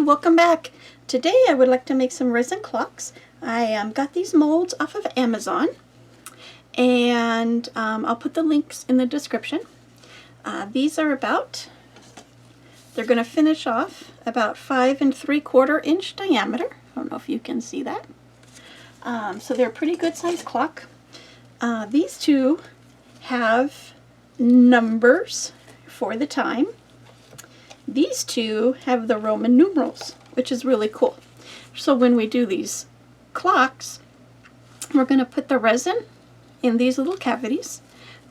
welcome back. Today I would like to make some resin clocks. I got these molds off of Amazon, and I'll put the links in the description. These are they're going to finish off about 5 3/4 inch diameter. I don't know if you can see that. So they're a pretty good size clock. These two have numbers for the time. These two have the Roman numerals, which is really cool. So when we do these clocks, we're going to put the resin in these little cavities.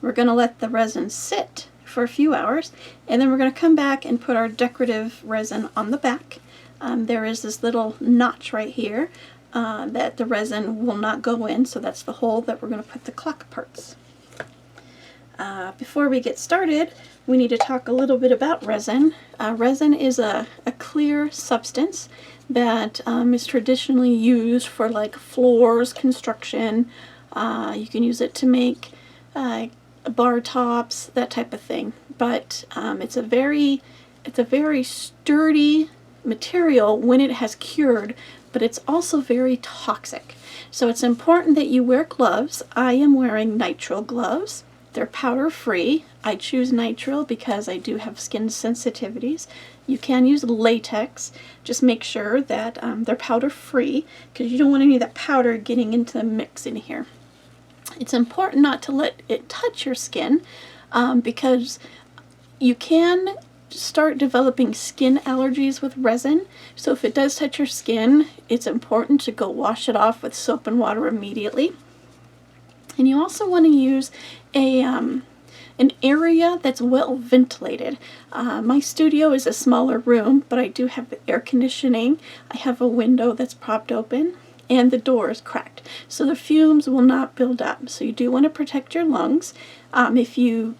We're going to let the resin sit for a few hours, and then we're going to come back and put our decorative resin on the back. There is this little notch right here that the resin will not go in, so that's the hole that we're going to put the clock parts. Before we get started, we need to talk a little bit about resin. Resin is a clear substance that is traditionally used for like floors, construction. You can use it to make bar tops, that type of thing. But it's a very sturdy material when it has cured, but it's also very toxic. So it's important that you wear gloves. I am wearing nitrile gloves. They're powder free. I choose nitrile because I do have skin sensitivities. You can use latex. Just make sure that they're powder free, because you don't want any of that powder getting into the mix in here. It's important not to let it touch your skin because you can start developing skin allergies with resin. So if it does touch your skin, it's important to go wash it off with soap and water immediately. And you also want to use an area that's well ventilated. My studio is a smaller room, but I do have air conditioning. I have a window that's propped open, and the door is cracked, so the fumes will not build up. So you do want to protect your lungs. If you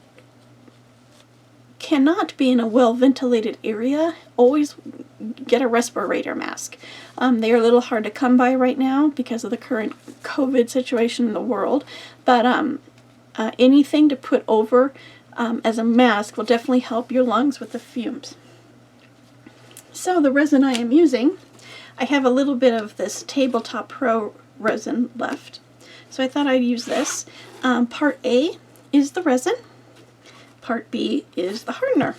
cannot be in a well ventilated area, always get a respirator mask. They are a little hard to come by right now because of the current COVID situation in the world, but anything to put over as a mask will definitely help your lungs with the fumes. So the resin I am using, I have a little bit of this Tabletop Pro resin left, so I thought I'd use this. Part A is the resin, Part B is the hardener,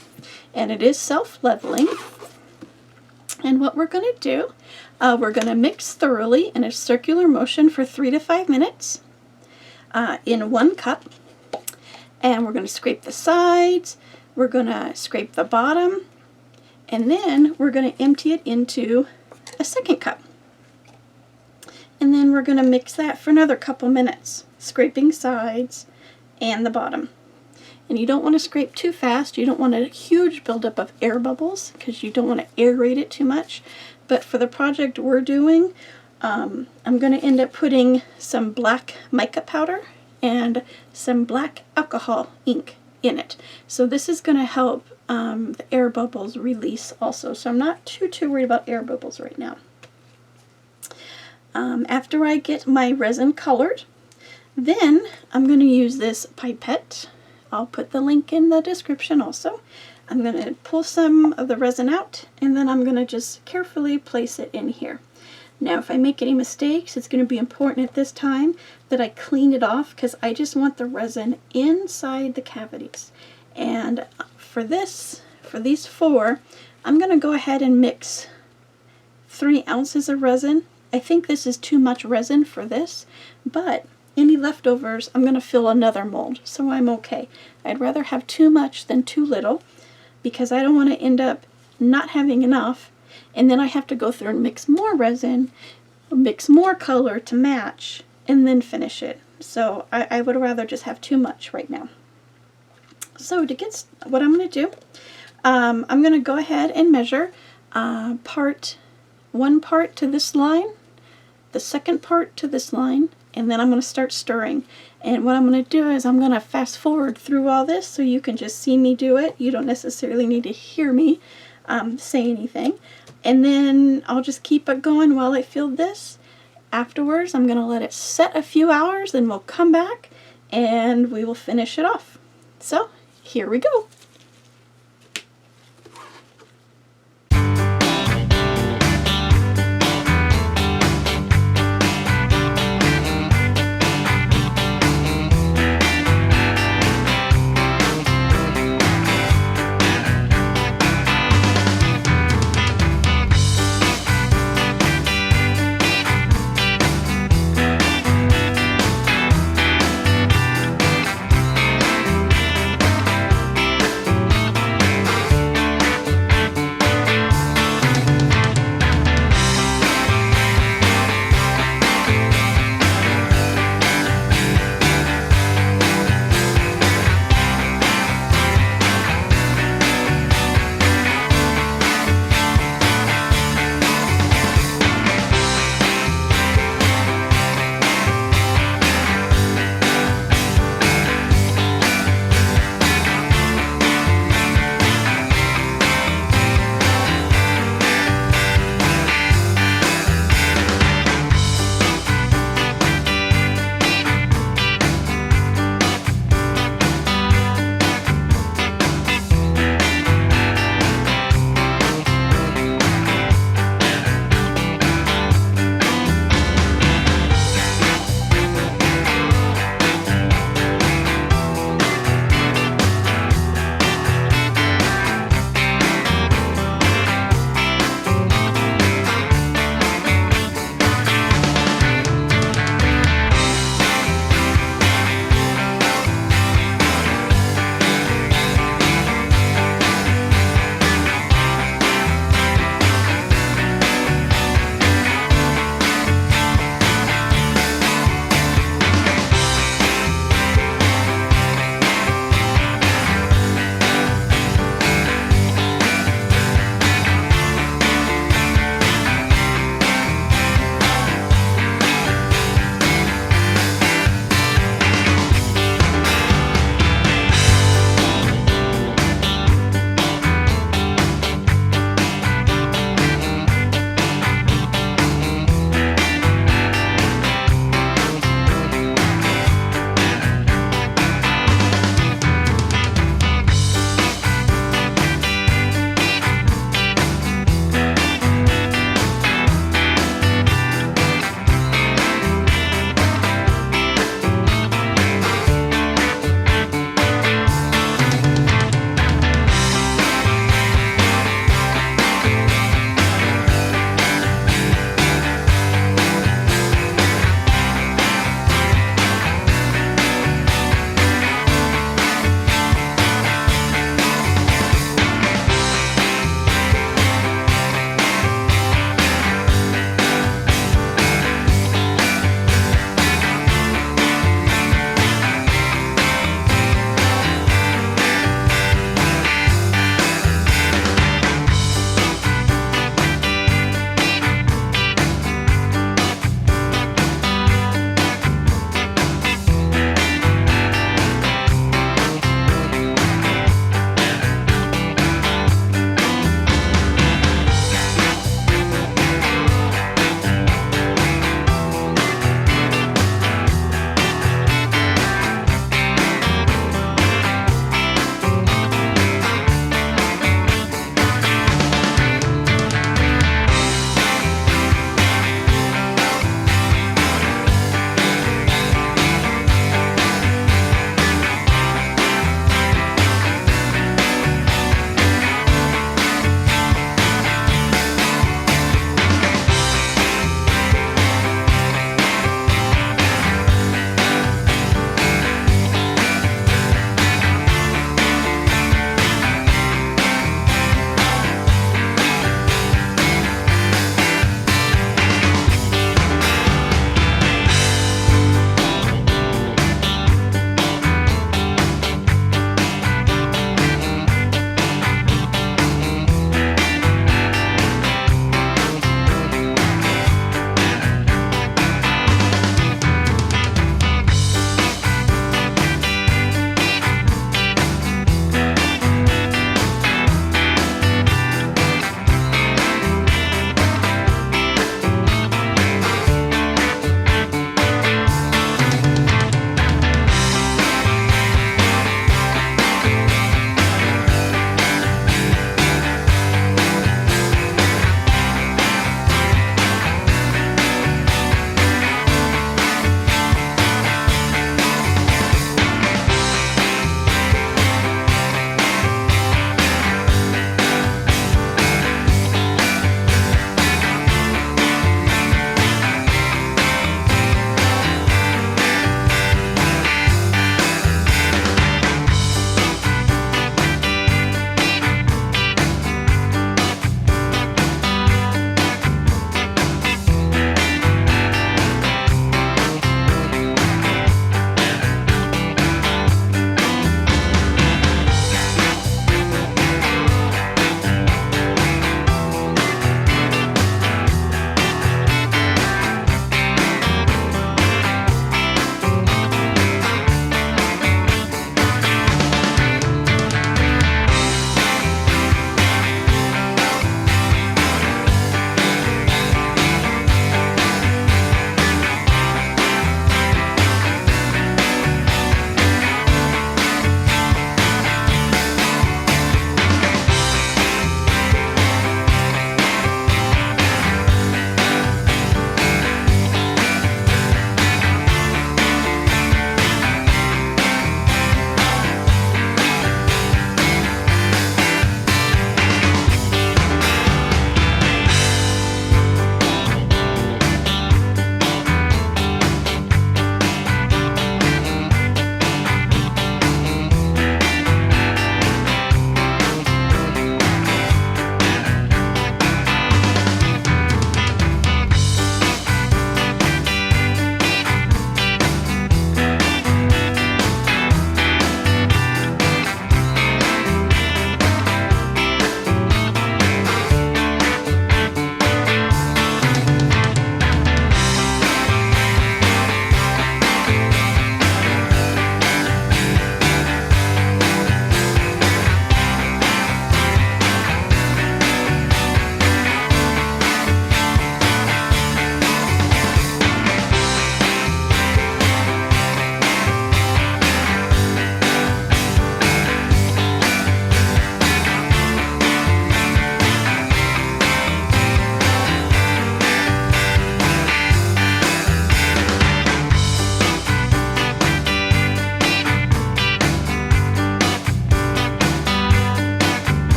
and it is self-leveling. And what we're going to do, we're going to mix thoroughly in a circular motion for 3 to 5 minutes in 1 cup. And we're going to scrape the sides, we're going to scrape the bottom, and then we're going to empty it into a 2nd cup. And then we're going to mix that for another couple minutes, scraping sides and the bottom. And you don't want to scrape too fast. You don't want a huge buildup of air bubbles because you don't want to aerate it too much. But for the project we're doing, I'm going to end up putting some black mica powder and some black alcohol ink in it. So this is going to help the air bubbles release also. So I'm not too worried about air bubbles right now. After I get my resin colored, then I'm going to use this pipette. I'll put the link in the description also. I'm going to pull some of the resin out, and then I'm going to just carefully place it in here. Now if I make any mistakes, it's going to be important at this time that I clean it off, because I just want the resin inside the cavities. And for these 4, I'm going to go ahead and mix 3 ounces of resin. I think this is too much resin for this, but any leftovers, I'm going to fill another mold, so I'm okay. I'd rather have too much than too little, because I don't want to end up not having enough, and then I have to go through and mix more resin, mix more color to match, and then finish it. So I would rather just have too much right now. So to get what I'm going to do, I'm going to go ahead and measure one part to this line, the 2nd part to this line, and then I'm going to start stirring. And what I'm going to do is I'm going to fast forward through all this so you can just see me do it. You don't necessarily need to hear me say anything. And then I'll just keep it going while I feel this. Afterwards, I'm going to let it set a few hours, then we'll come back and we will finish it off. So here we go.